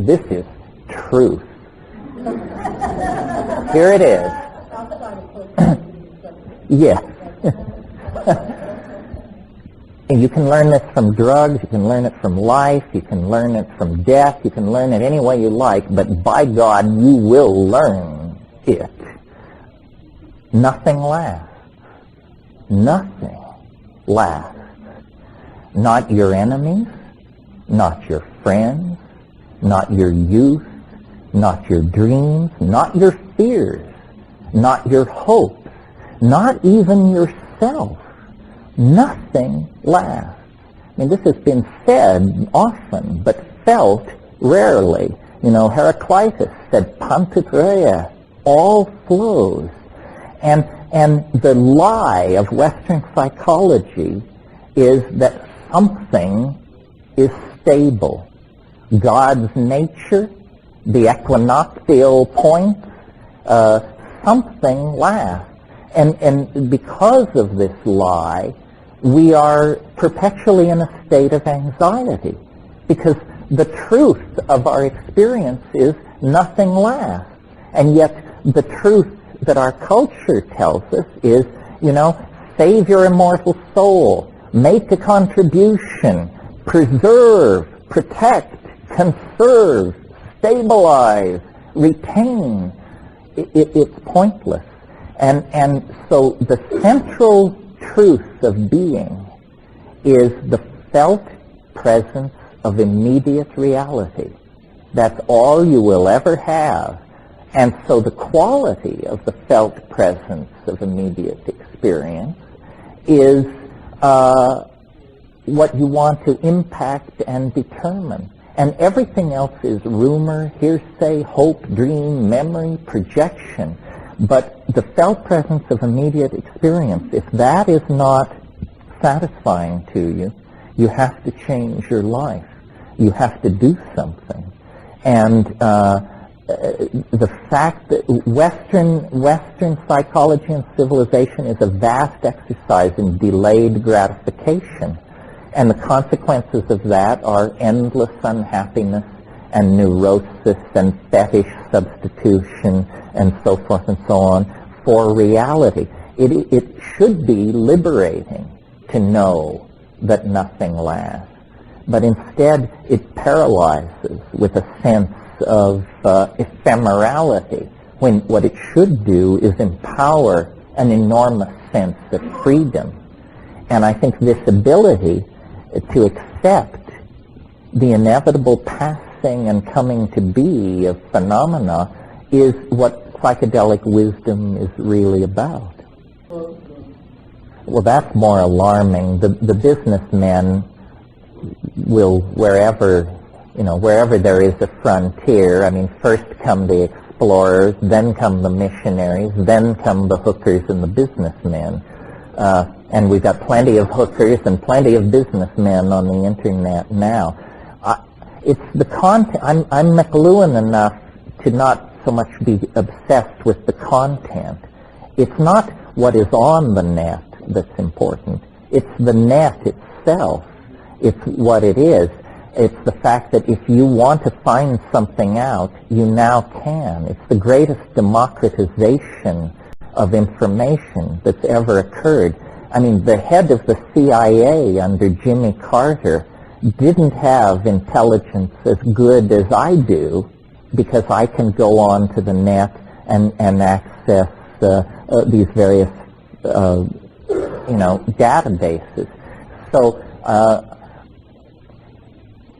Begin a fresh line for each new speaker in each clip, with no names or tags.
This is truth. Here it is. Yes. And you can learn this from drugs, you can learn it from life, you can learn it from death, you can learn it any way you like, but by God, you will learn it. Nothing lasts. Nothing lasts. Not your enemies, not your friends, not your youth, not your dreams, not your fears, not your hopes, not even yourself. Nothing lasts. I mean, this has been said often, but felt rarely. You know, Heraclitus said, Pantitreia, all flows. And the lie of Western psychology is that something is stable. God's nature, the equinoctial points, something lasts. And because of this lie, we are perpetually in a state of anxiety. Because the truth of our experience is nothing lasts. And yet the truth that our culture tells us is, save your immortal soul, make a contribution, preserve, protect, conserve, stabilize, retain. It's pointless. And so the central truth of being is the felt presence of immediate reality. That's all you will ever have. And so the quality of the felt presence of immediate experience is what you want to impact and determine. And everything else is rumor, hearsay, hope, dream, memory, projection. But the felt presence of immediate experience, if that is not satisfying to you, you have to change your life. You have to do something. And the fact that Western psychology and civilization is a vast exercise in delayed gratification. And the consequences of that are endless unhappiness and neurosis and fetish substitution and so forth and so on for reality. It should be liberating to know that nothing lasts. But instead, it paralyzes with a sense of ephemerality, when what it should do is empower an enormous sense of freedom. And I think this ability to accept the inevitable passing and coming to be of phenomena is what psychedelic wisdom is really about. Well, that's more alarming. The businessmen will, wherever there is a frontier, first come the explorers, then come the missionaries, then come the hookers and the businessmen. And we've got plenty of hookers and plenty of businessmen on the internet now. It's the content. I'm McLuhan enough to not so much be obsessed with the content. It's not what is on the net that's important. It's the net itself. It's what it is. It's the fact that if you want to find something out, you now can. It's the greatest democratization of information that's ever occurred. The head of the CIA under Jimmy Carter didn't have intelligence as good as I do, because I can go on to the net and access these various databases. So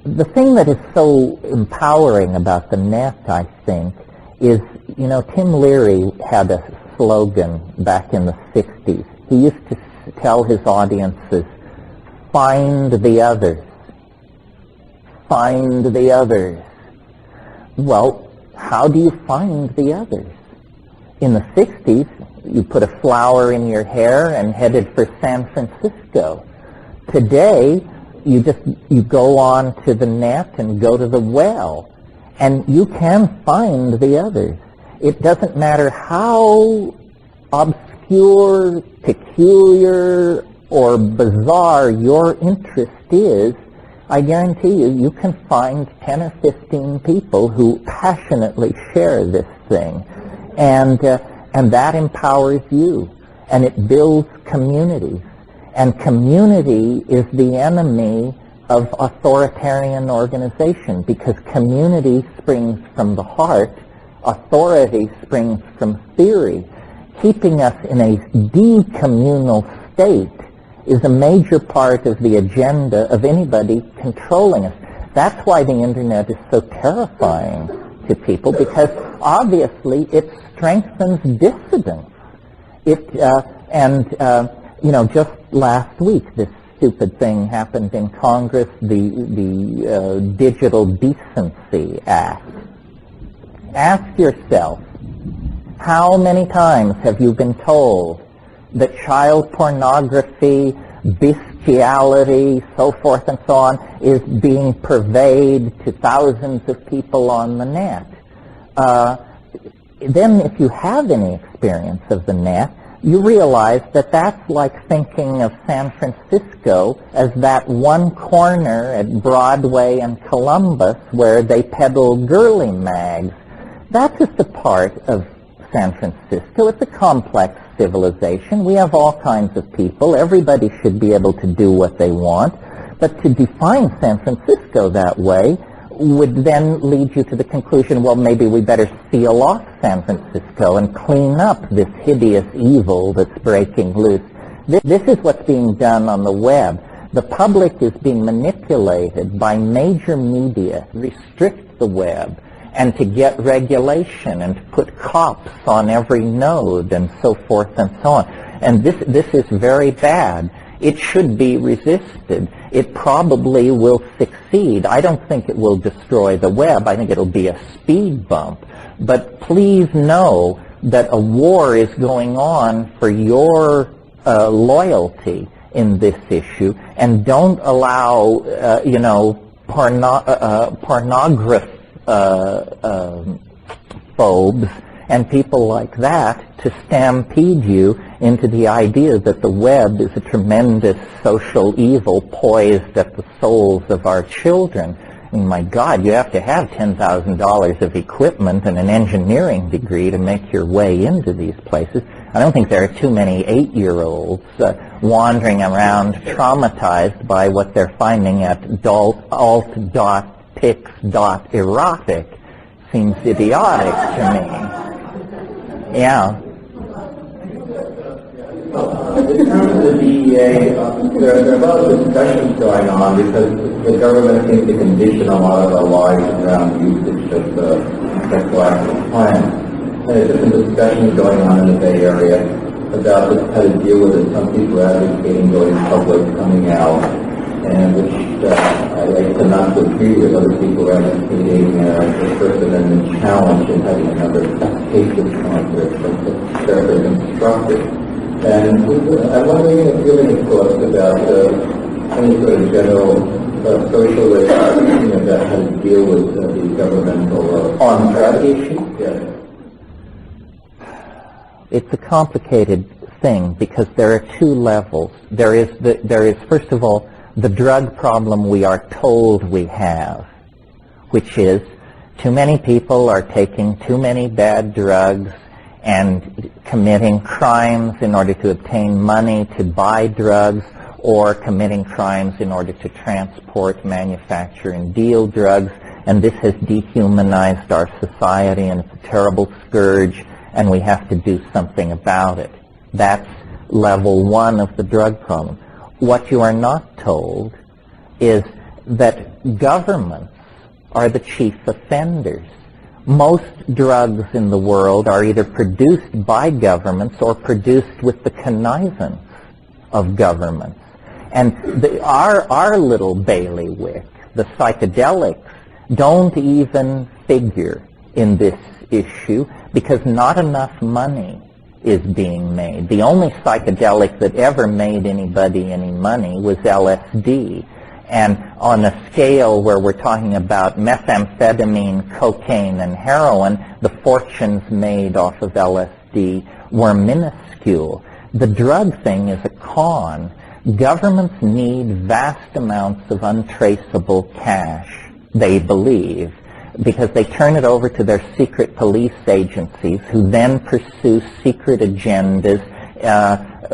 the thing that is so empowering about the net, I think, is, Tim Leary had a slogan back in the 60s. He used to tell his audiences, find the others. Find the others. Well, how do you find the others? In the 60s, you put a flower in your hair and headed for San Francisco. Today, you go on to the net and go to the well, and you can find the others. It doesn't matter how obscure, peculiar, or bizarre your interest is. I guarantee you can find 10 or 15 people who passionately share this thing. And that empowers you. And it builds communities. And community is the enemy of authoritarian organization, because community springs from the heart, authority springs from theory. Keeping us in a decommunal state is a major part of the agenda of anybody controlling us. That's why the internet is so terrifying to people, because obviously it strengthens dissidence. Just last week, this stupid thing happened in Congress, the Digital Decency Act. Ask yourself, how many times have you been told that child pornography, bestiality, so forth and so on, is being purveyed to thousands of people on the net? Then if you have any experience of the net, you realize that that's like thinking of San Francisco as that one corner at Broadway and Columbus where they peddle girly mags. That's just a part of San Francisco. It's a complex civilization. We have all kinds of people. Everybody should be able to do what they want. But to define San Francisco that way would then lead you to the conclusion, well, maybe we better seal off San Francisco and clean up this hideous evil that's breaking loose. This is what's being done on the web. The public is being manipulated by major media to restrict the web and to get regulation and to put cops on every node and so forth and so on. And this is very bad. It should be resisted. It probably will succeed. I don't think it will destroy the web. I think it'll be a speed bump. But please know that a war is going on for your loyalty in this issue, and don't allow, phobes and people like that to stampede you into the idea that the web is a tremendous social evil poised at the souls of our children. I mean, my God, you have to have $10,000 of equipment and an engineering degree to make your way into these places. I don't think there are too many 8-year-olds wandering around traumatized by what they're finding at alt.pix.erotic. Seems idiotic to me. Yeah.
In terms of the DEA, there are a lot of discussions going on because the government seems to condition a lot of our lives around usage of psychoactive plants. And there's different discussions going on in the Bay Area about how to deal with it. Some people are advocating going public, coming out, and which I cannot agree with. Other people are advocating the First Amendment challenge and having another case of conflict that's very constructive. And I'm wondering if you have any thoughts about any sort of general social way of thinking about how to deal with the governmental
on drug issues?
Yes.
It's a complicated thing because there are two levels. There is first of all the drug problem we are told we have, which is too many people are taking too many bad drugs and committing crimes in order to obtain money to buy drugs, or committing crimes in order to transport, manufacture, and deal drugs. And this has dehumanized our society, and it's a terrible scourge, and we have to do something about it. That's level one of the drug problem. What you are not told is that governments are the chief offenders. Most drugs in the world are either produced by governments or produced with the connivance of governments. And our little bailiwick, the psychedelics, don't even figure in this issue because not enough money is being made. The only psychedelic that ever made anybody any money was LSD. And on a scale where we're talking about methamphetamine, cocaine, and heroin, the fortunes made off of LSD were minuscule. The drug thing is a con. Governments need vast amounts of untraceable cash, they believe, because they turn it over to their secret police agencies, who then pursue secret agendas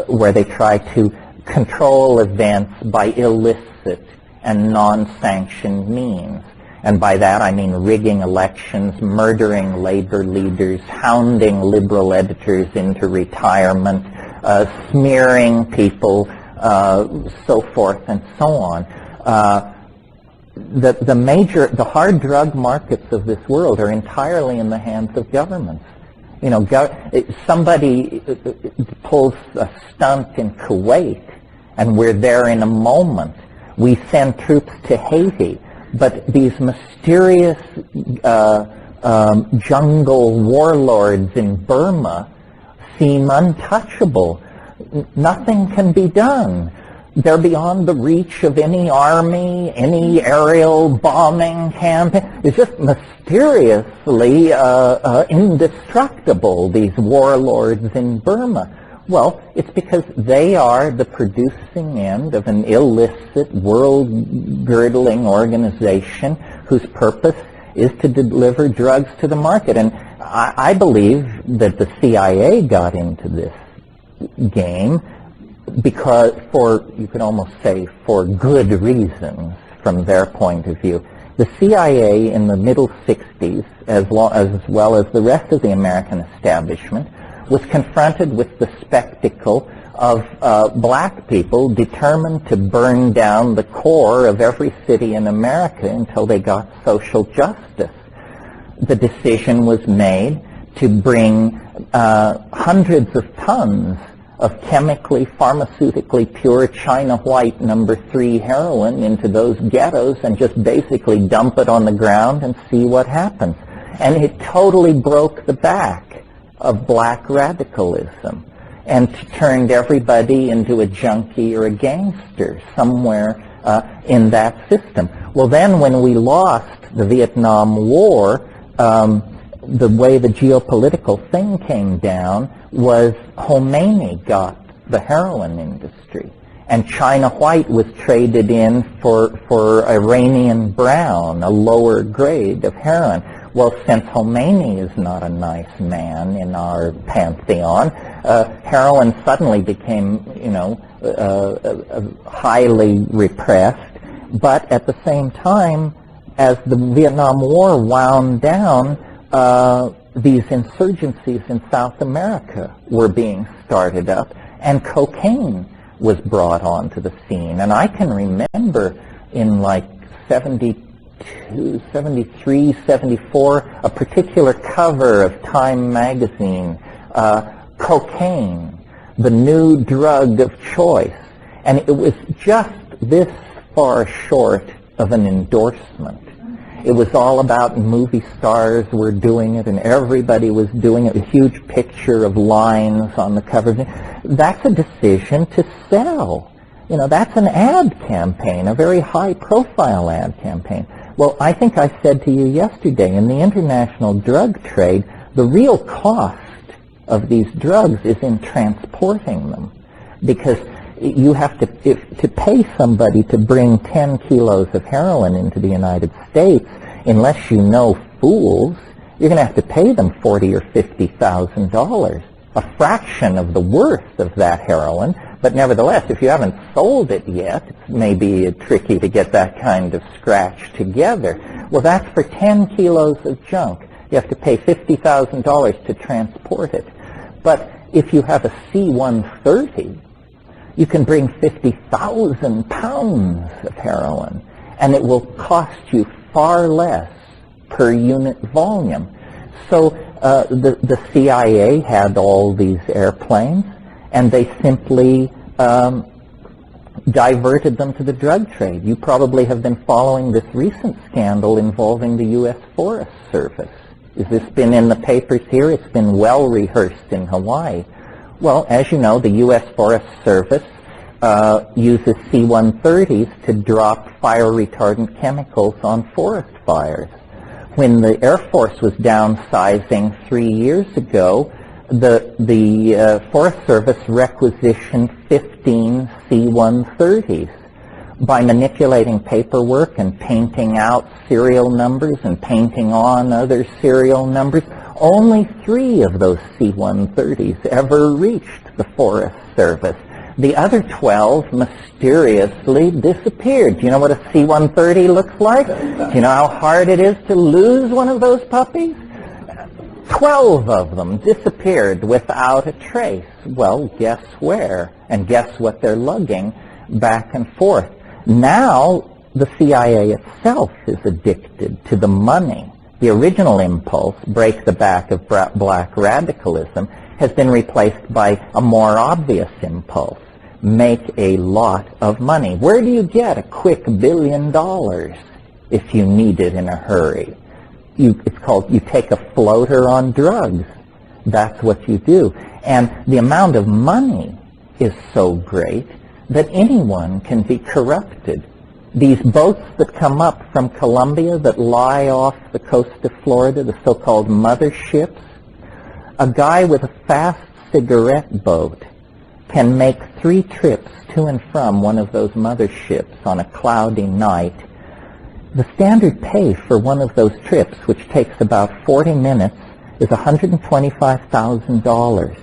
where they try to control events by illicit and non-sanctioned means. And by that I mean rigging elections, murdering labor leaders, hounding liberal editors into retirement, smearing people, so forth and so on. The hard drug markets of this world are entirely in the hands of governments. You know, somebody pulls a stunt in Kuwait, and we're there in a moment. We send troops to Haiti, but these mysterious jungle warlords in Burma seem untouchable. Nothing can be done. They're beyond the reach of any army, any aerial bombing campaign. It's just mysteriously indestructible, these warlords in Burma. Well, it's because they are the producing end of an illicit, world-girdling organization whose purpose is to deliver drugs to the market. And I believe that the CIA got into this game because you could almost say for good reasons from their point of view. The CIA in the middle 60s, as well as the rest of the American establishment, was confronted with the spectacle of black people determined to burn down the core of every city in America until they got social justice. The decision was made to bring hundreds of tons of chemically, pharmaceutically pure China White number 3 heroin into those ghettos and just basically dump it on the ground and see what happens. And it totally broke the back of black radicalism and turned everybody into a junkie or a gangster somewhere in that system. Well, then when we lost the Vietnam War, the way the geopolitical thing came down was Khomeini got the heroin industry, and China White was traded in for Iranian brown, a lower grade of heroin. Well, since Khomeini is not a nice man in our pantheon, heroin suddenly became, highly repressed. But at the same time, as the Vietnam War wound down, these insurgencies in South America were being started up, and cocaine was brought onto the scene. And I can remember in like 72, 73, 74, a particular cover of Time magazine, cocaine, the new drug of choice. And it was just this far short of an endorsement. It was all about movie stars were doing it, and everybody was doing it, a huge picture of lines on the cover. That's a decision to sell. That's an ad campaign, a very high-profile ad campaign. Well, I think I said to you yesterday, in the international drug trade, the real cost of these drugs is in transporting them, because you have to pay somebody to bring 10 kilos of heroin into the United States. Unless you know fools, you're going to have to pay them $40,000 or $50,000, a fraction of the worth of that heroin. But nevertheless, if you haven't sold it yet, it may be tricky to get that kind of scratch together. Well, that's for 10 kilos of junk. You have to pay $50,000 to transport it. But if you have a C-130, you can bring 50,000 pounds of heroin, and it will cost you far less per unit volume. So the CIA had all these airplanes, and they simply diverted them to the drug trade. You probably have been following this recent scandal involving the U.S. Forest Service. Has this been in the papers here? It's been well rehearsed in Hawaii. Well, as you know, the U.S. Forest Service uses C-130s to drop fire-retardant chemicals on forest fires. When the Air Force was downsizing 3 years ago, the Forest Service requisitioned 15 C-130s by manipulating paperwork and painting out serial numbers and painting on other serial numbers. Only 3 of those C-130s ever reached the Forest Service. The other 12 mysteriously disappeared. Do you know what a C-130 looks like? Do you know how hard it is to lose one of those puppies? 12 of them disappeared without a trace. Well, guess where? And guess what they're lugging back and forth? Now, the CIA itself is addicted to the money. The original impulse, break the back of black radicalism, has been replaced by a more obvious impulse, make a lot of money. Where do you get a quick $1 billion if you need it in a hurry? It's called, you take a floater on drugs. That's what you do. And the amount of money is so great that anyone can be corrupted. These boats that come up from Colombia that lie off the coast of Florida, the so-called motherships, a guy with a fast cigarette boat can make 3 trips to and from one of those motherships on a cloudy night. The standard pay for one of those trips, which takes about 40 minutes, is $125,000.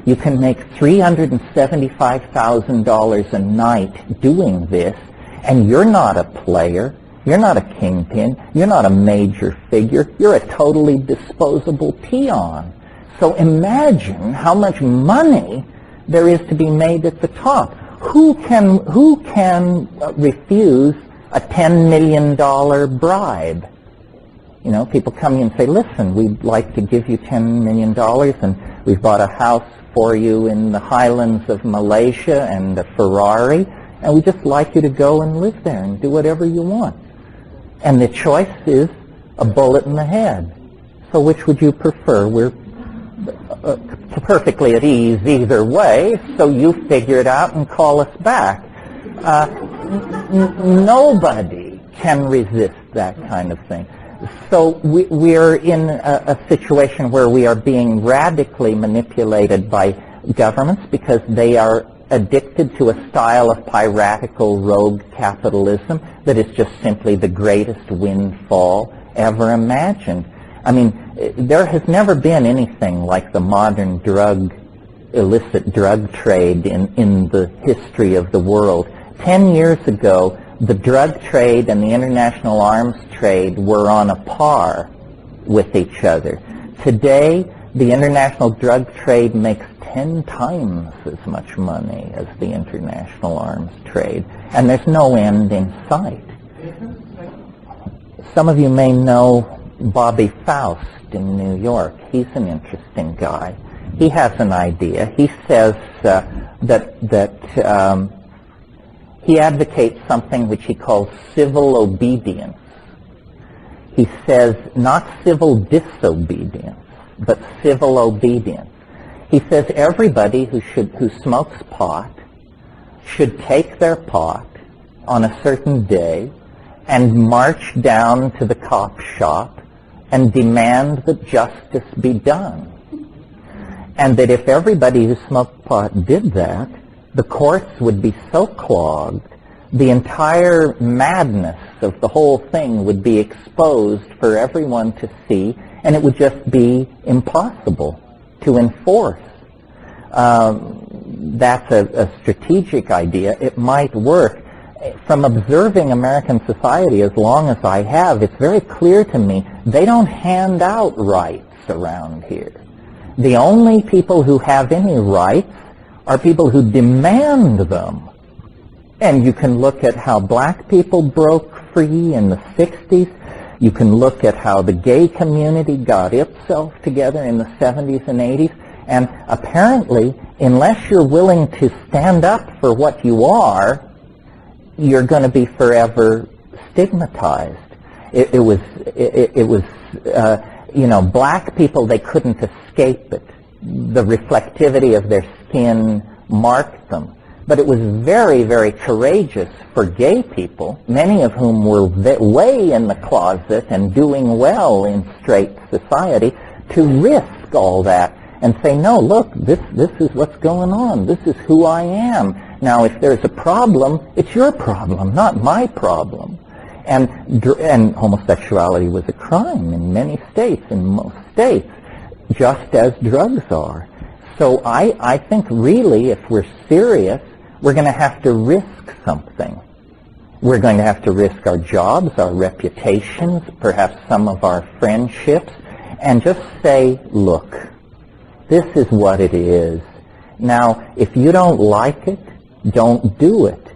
You can make $375,000 a night doing this, and you're not a player, you're not a kingpin, you're not a major figure, you're a totally disposable peon. So imagine how much money there is to be made at the top. Who can refuse a $10 million bribe? You know, people come in and say, listen, we'd like to give you $10 million, and we've bought a house for you in the highlands of Malaysia and a Ferrari, and we'd just like you to go and live there and do whatever you want. And the choice is a bullet in the head. So which would you prefer? We're perfectly at ease either way, so you figure it out and call us back. Nobody can resist that kind of thing. So we're in a situation where we are being radically manipulated by governments because they are addicted to a style of piratical rogue capitalism that is just simply the greatest windfall ever imagined. I mean, there has never been anything like the modern illicit drug trade in the history of the world. 10 years ago, the drug trade and the international arms trade were on a par with each other. Today, the international drug trade makes 10 times as much money as the international arms trade, and there's no end in sight. Some of you may know Bobby Faust in New York. He's an interesting guy. He has an idea. He says that he advocates something which he calls civil obedience. He says not civil disobedience, but civil obedience. He says everybody who smokes pot should take their pot on a certain day and march down to the cop shop and demand that justice be done. And that if everybody who smoked pot did that, the courts would be so clogged, the entire madness of the whole thing would be exposed for everyone to see, and it would just be impossible to enforce. That's a strategic idea. It might work. From observing American society as long as I have, it's very clear to me they don't hand out rights around here. The only people who have any rights are people who demand them. And you can look at how black people broke free in the 60s. You can look at how the gay community got itself together in the 70s and 80s. And apparently, unless you're willing to stand up for what you are, you're going to be forever stigmatized. It was black people, they couldn't escape it. The reflectivity of their skin marked them. But it was very, very courageous for gay people, many of whom were way in the closet and doing well in straight society, to risk all that and say, no, look, this is what's going on. This is who I am. Now, if there's a problem, it's your problem, not my problem. And homosexuality was a crime in many states, in most states, just as drugs are. So I think really, if we're serious, we're going to have to risk something. We're going to have to risk our jobs, our reputations, perhaps some of our friendships, and just say, look, this is what it is. Now, if you don't like it, don't do it.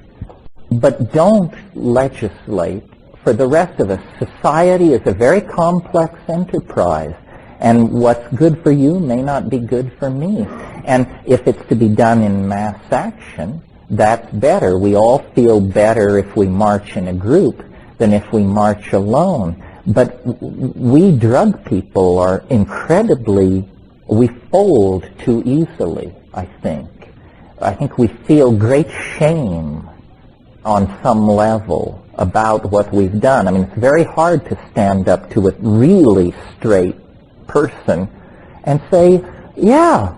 But don't legislate for the rest of us. Society is a very complex enterprise, and what's good for you may not be good for me. And if it's to be done in mass action, that's better. We all feel better if we march in a group than if we march alone. But we drug people are we fold too easily, I think. I think we feel great shame on some level about what we've done. I mean, it's very hard to stand up to a really straight person and say, yeah,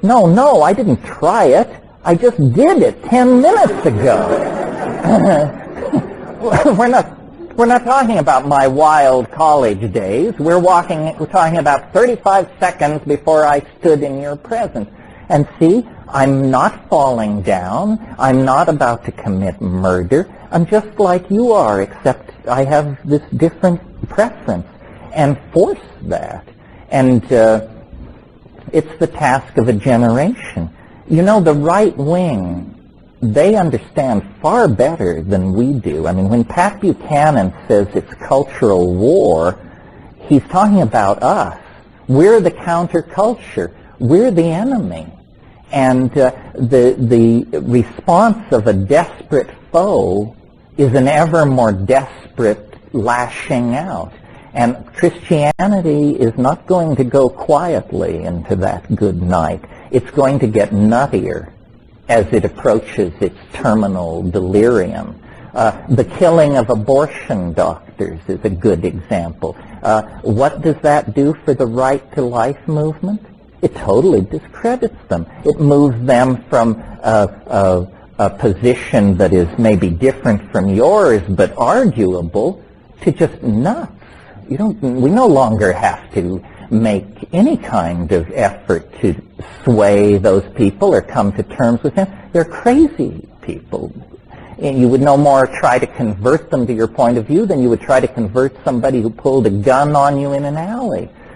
no, I didn't try it. I just did it 10 minutes ago. We're not talking about my wild college days. We're talking about 35 seconds before I stood in your presence. And see, I'm not falling down. I'm not about to commit murder. I'm just like you are, except I have this different preference. And force that. And it's the task of a generation. You know, the right wing, they understand far better than we do. I mean, when Pat Buchanan says it's cultural war, he's talking about us. We're the counterculture. We're the enemy. And the response of a desperate foe is an ever more desperate lashing out. And Christianity is not going to go quietly into that good night. It's going to get nuttier as it approaches its terminal delirium. The killing of abortion doctors is a good example. What does that do for the right to life movement? It totally discredits them. It moves them from a position that is maybe different from yours but arguable to just nuts. We no longer have to make any kind of effort to sway those people or come to terms with them. They're crazy people. And you would no more try to convert them to your point of view than you would try to convert somebody who pulled a gun on you in an alley.